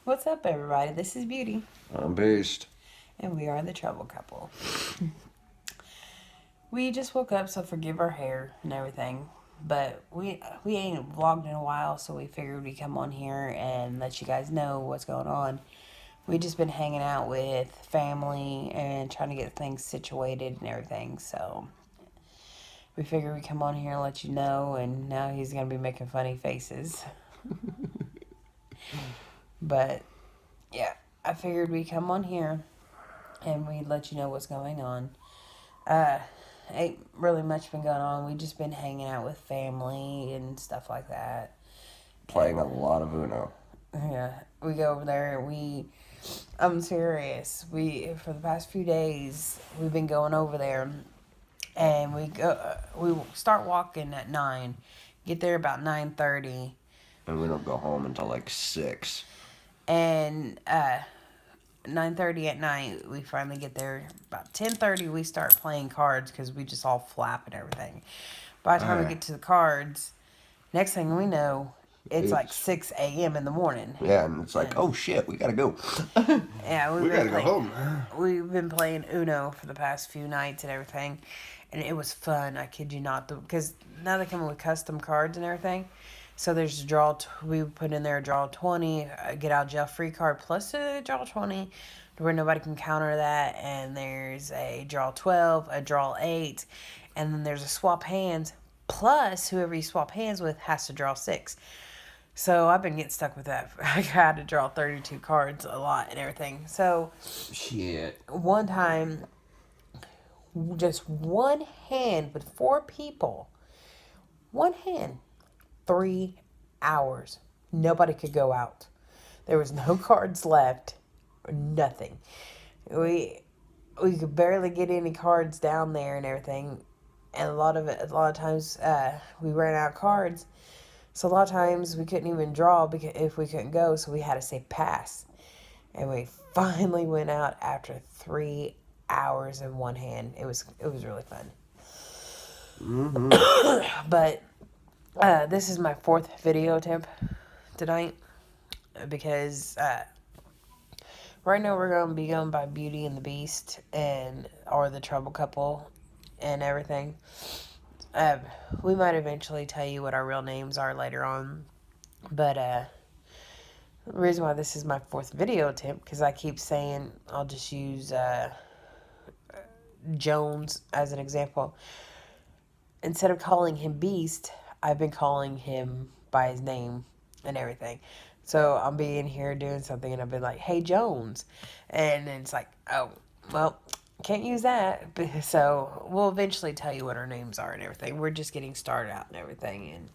What's up, everybody? This is Beauty, I'm based. and we are the Trouble Couple. We just woke up, so forgive our hair and everything. But we ain't vlogged in a while, so we figured we'd come on here and let you guys know what's going on. We just been hanging out with family and trying to get things situated and everything. So we figured we'd come on here and let you know. And now he's gonna be making funny faces. But yeah, I figured we'd come on here and we'd let you know what's going on. Uh, ain't really much been going on. We just been hanging out with family and stuff like that. Playing a lot of Uno. Yeah, we go over there. I'm serious. For the past few days, we've been going over there, and we start walking at 9, get there about 9:30, And we don't go home until like 6. and 9:30 at night we finally get there. About 10:30 we start playing cards because we just all flap and everything. By the time we get to the cards, next thing we know, it's like 6 a.m. in the morning. Yeah, and it's like, oh shit, we gotta go. Yeah, We gotta go home. We've been playing Uno for the past few nights and everything, and it was fun. I kid you not, because now they come with custom cards and everything. So there's a draw. We put in there a draw 20, get out jail free card plus a draw 20, where nobody can counter that. And there's a draw 12, a draw 8, and then there's a swap hands. Plus, whoever you swap hands with has to draw 6. So I've been getting stuck with that. I had to draw 32 cards a lot and everything. So Shit. one time, just one hand with 4 people, one hand, 3 hours. Nobody could go out. There was no cards left, nothing. We we could barely get any cards down there and everything, and a lot of times we ran out of cards. So a lot of times we couldn't even draw because if we couldn't go, so we had to say pass. And we finally went out after 3 hours in one hand. It was really fun. But this is my 4th video attempt tonight because right now we're going to be going by Beauty and the Beast and or the Trouble Couple and everything. We might eventually tell you what our real names are later on, but the reason why this is my 4th video attempt because I keep saying I'll just use Jones as an example. Instead of calling him Beast, I've been calling him by his name and everything. So I'll be in here doing something and I'll be like, hey, Jones. And then it's like, oh, well, can't use that. So we'll eventually tell you what our names are and everything. We're just getting started out and everything. And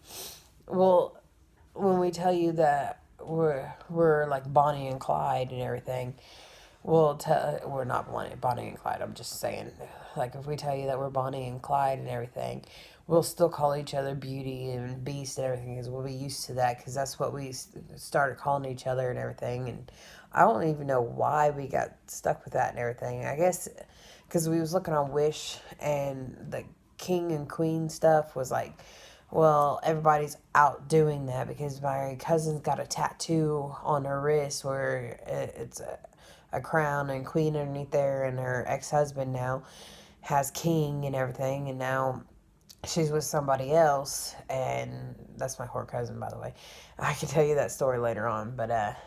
when we tell you that we're like Bonnie and Clyde and everything, we're not Bonnie and Clyde. I'm just saying, like if we tell you that we're Bonnie and Clyde and everything, we'll still call each other Beauty and Beast and everything because we'll be used to that because that's what we started calling each other and everything. And I don't even know why we got stuck with that and everything. I guess because we was looking on Wish and the king and queen stuff was like, well, everybody's out doing that because my cousin's got a tattoo on her wrist where it's a crown and queen underneath there, and her ex-husband now has king and everything, and now she's with somebody else, and that's my whore cousin, by the way. I can tell you that story later on, but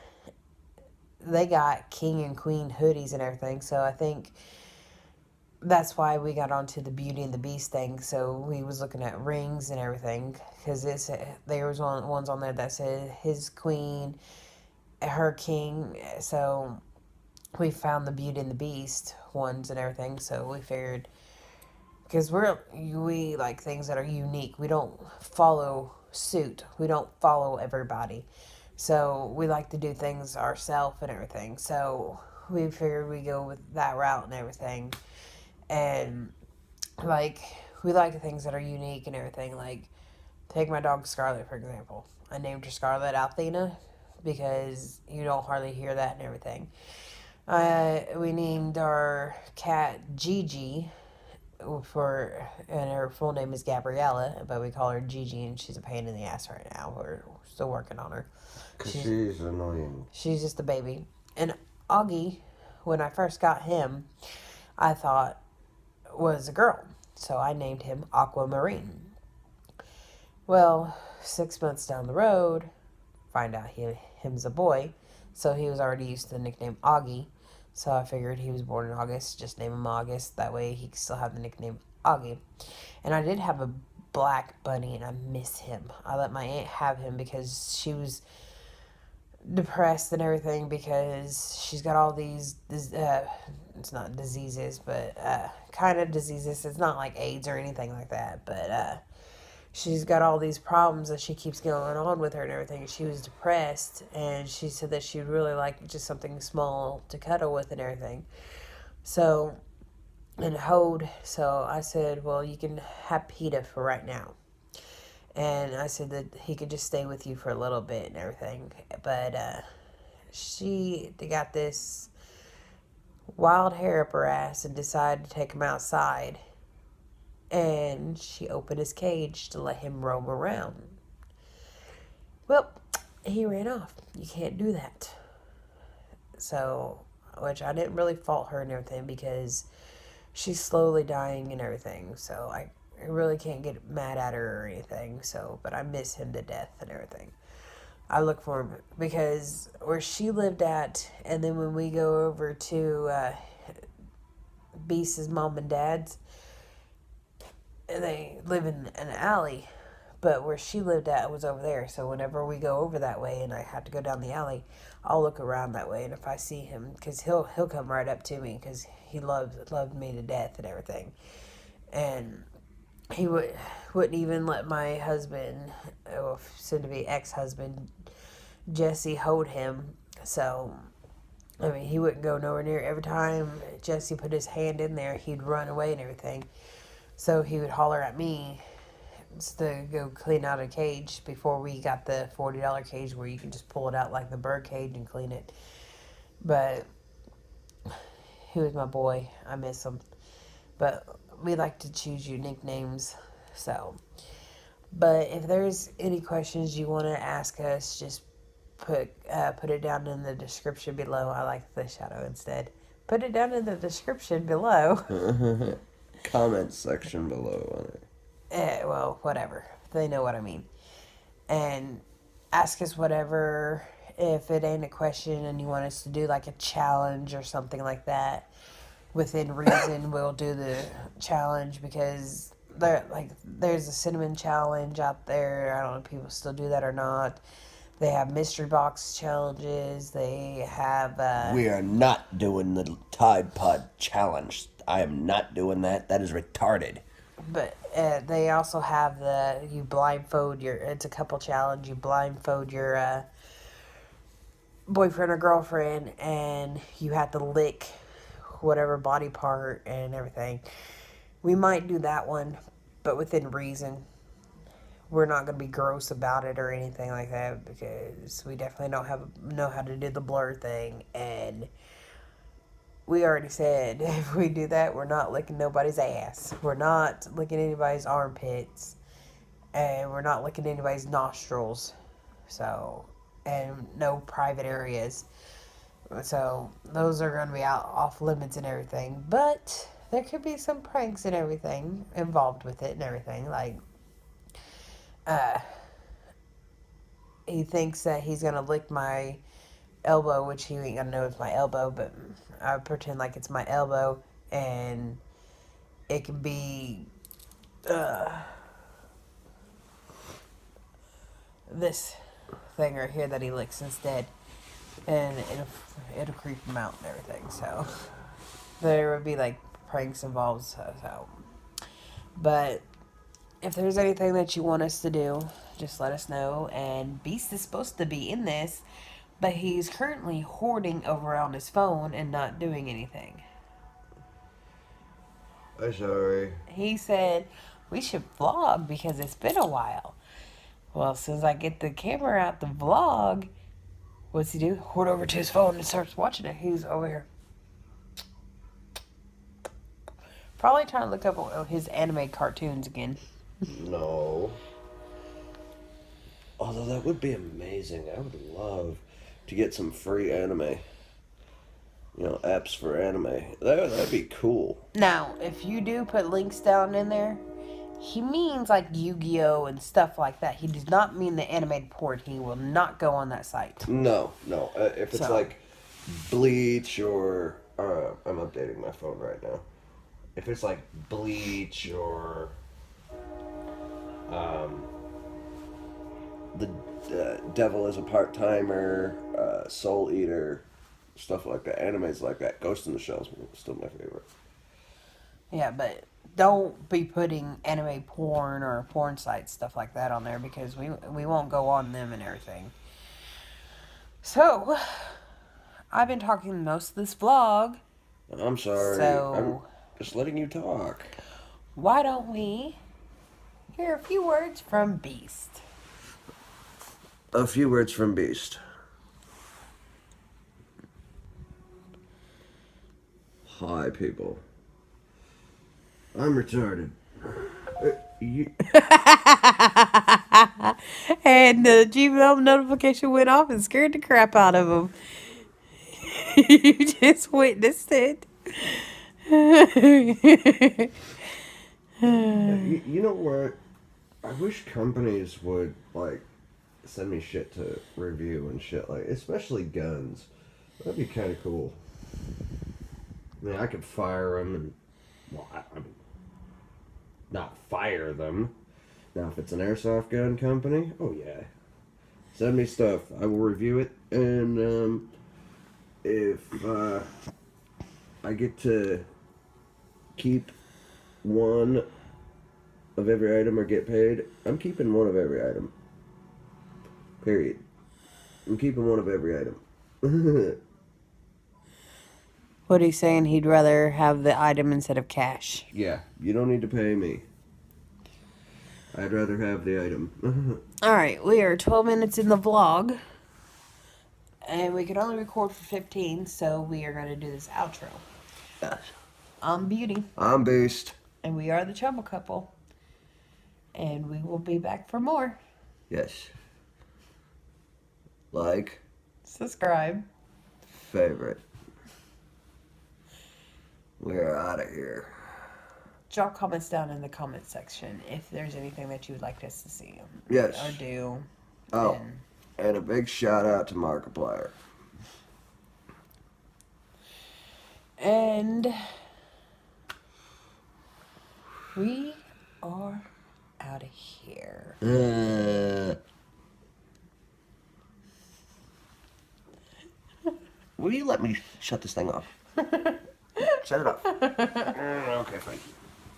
they got king and queen hoodies and everything, so I think that's why we got onto the Beauty and the Beast thing. So we was looking at rings and everything because there was ones on there that said his queen, her king. So we found the Beauty and the Beast ones and everything. So we figured because we like things that are unique. We don't follow suit. We don't follow everybody. So we like to do things ourselves and everything. So we figured we go with that route and everything. And like we like things that are unique and everything. Like take my dog Scarlet for example. I named her Scarlet Althena because you don't hardly hear that and everything. We named our cat Gigi and her full name is Gabriella, but we call her Gigi, and she's a pain in the ass right now. We're still working on her. Because she's annoying. She's just a baby. And Augie, when I first got him, I thought was a girl. So I named him Aquamarine. Well, 6 months down the road, find out him's a boy. So he was already used to the nickname Augie. So I figured he was born in August, just name him August. That way he could still have the nickname Augie. And I did have a black bunny, and I miss him. I let my aunt have him because she was depressed and everything because she's got all these, it's not diseases, but kind of diseases. It's not like AIDS or anything like that, but she's got all these problems that she keeps going on with her and everything. She was depressed, and she said that she'd really like just something small to cuddle with and everything. So, and hold. So I said, well, you can have PETA for right now. And I said that he could just stay with you for a little bit and everything. But they got this wild hair up her ass and decided to take him outside. And she opened his cage to let him roam around. Well, he ran off. You can't do that. So, which I didn't really fault her and everything because she's slowly dying and everything. So I really can't get mad at her or anything. So, but I miss him to death and everything. I look for him because where she lived at, and then when we go over to Beast's mom and dad's, they live in an alley, but where she lived at was over there. So whenever we go over that way and I have to go down the alley, I'll look around that way, and if I see him, because he'll come right up to me because he loved me to death and everything, and he wouldn't even let my husband, soon to be ex-husband, Jesse, hold him. So I mean, he wouldn't go nowhere near. Every time Jesse put his hand in there, he'd run away and everything. So he would holler at me to go clean out a cage before we got the $40 cage where you can just pull it out like the bird cage and clean it. But he was my boy. I miss him. But we like to choose unique names. So, but if there's any questions you want to ask us, just put it down in the description below. I like the shadow instead. Put it down in the description below. Comment section below on it. Well, whatever. They know what I mean. And ask us whatever. If it ain't a question and you want us to do like a challenge or something like that, within reason, we'll do the challenge because there's a cinnamon challenge out there. I don't know if people still do that or not. They have mystery box challenges. They have... We are not doing the Tide Pod challenge. I am not doing that. That is retarded. But they also have you blindfold it's a couple challenge. You blindfold your boyfriend or girlfriend, and you have to lick whatever body part and everything. We might do that one, but within reason. We're not going to be gross about it or anything like that because we definitely don't know how to do the blur thing. And we already said if we do that, we're not licking nobody's ass. We're not licking anybody's armpits. And we're not licking anybody's nostrils. So, and no private areas. So, those are going to be off limits and everything. But there could be some pranks and everything involved with it and everything. Like, he thinks that he's gonna lick my elbow, which he ain't gonna know it's my elbow, but I pretend like it's my elbow, and it can be this thing right here that he licks instead, and it'll creep him out and everything. So there would be like pranks involved. So. But if there's anything that you want us to do, just let us know. And Beast is supposed to be in this, but he's currently hoarding over on his phone and not doing anything. I'm sorry. He said we should vlog because it's been a while. Well, as soon as I get the camera out the vlog, what's he do? Hoard over to his phone and starts watching it. He's over here. Probably trying to look up his anime cartoons again. No. Although that would be amazing. I would love to get some free anime. You know, apps for anime. That'd be cool. Now, if you do put links down in there, he means like Yu-Gi-Oh and stuff like that. He does not mean the animated porn. He will not go on that site. No. If it's So- like Bleach or I'm updating my phone right now. If it's like Bleach or the Devil is a Part Timer, Soul Eater, stuff like that. Animes like that. Ghost in the Shell is still my favorite. Yeah, but don't be putting anime porn or porn sites, stuff like that on there because we won't go on them and everything. So, I've been talking most of this vlog. I'm sorry. So- I'm just letting you talk. Why don't we hear a few words from Beast? A few words from Beast. Hi, people. I'm retarded. And the Gmail notification went off and scared the crap out of him. You just witnessed it. You know what? I wish companies would, like, send me shit to review and shit, like, especially guns. That'd be kind of cool. I mean, I could fire them and, well, I mean, not fire them. Now, if it's an airsoft gun company, oh yeah. Send me stuff. I will review it, and, if, I get to keep one of every item or get paid, I'm keeping one of every item. Period. I'm keeping one of every item. What he's saying, he'd rather have the item instead of cash. Yeah, you don't need to pay me. I'd rather have the item. Alright, we are 12 minutes in the vlog. And we can only record for 15, so we are going to do this outro. Yes. I'm Beauty, I'm Beast. and we are the Trouble Couple. And we will be back for more. Yes. Like, Subscribe. favorite. We're out of here. Drop comments down in the comment section if there's anything that you would like us to see Yes. or do. Oh, And and a big shout out to Markiplier. And we are out of here. Will you let me shut this thing off? Shut it off. Okay, fine.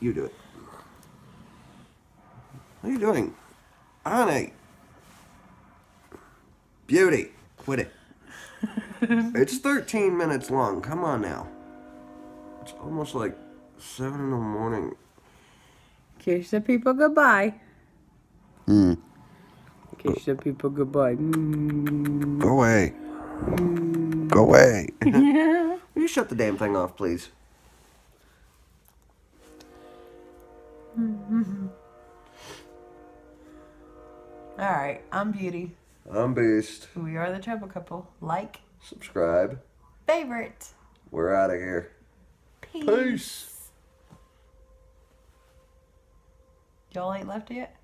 You do it. What are you doing? Honey. Beauty. Quit it. It's 13 minutes long. Come on now. It's almost like 7 in the morning. Kiss the people goodbye. Kiss the people goodbye. Go away. Go away. Will you shut the damn thing off, please? Alright, I'm Beauty. I'm Beast. We are the Trouble Couple. Like, Subscribe. favorite. We're out of here. Peace. Y'all ain't left yet?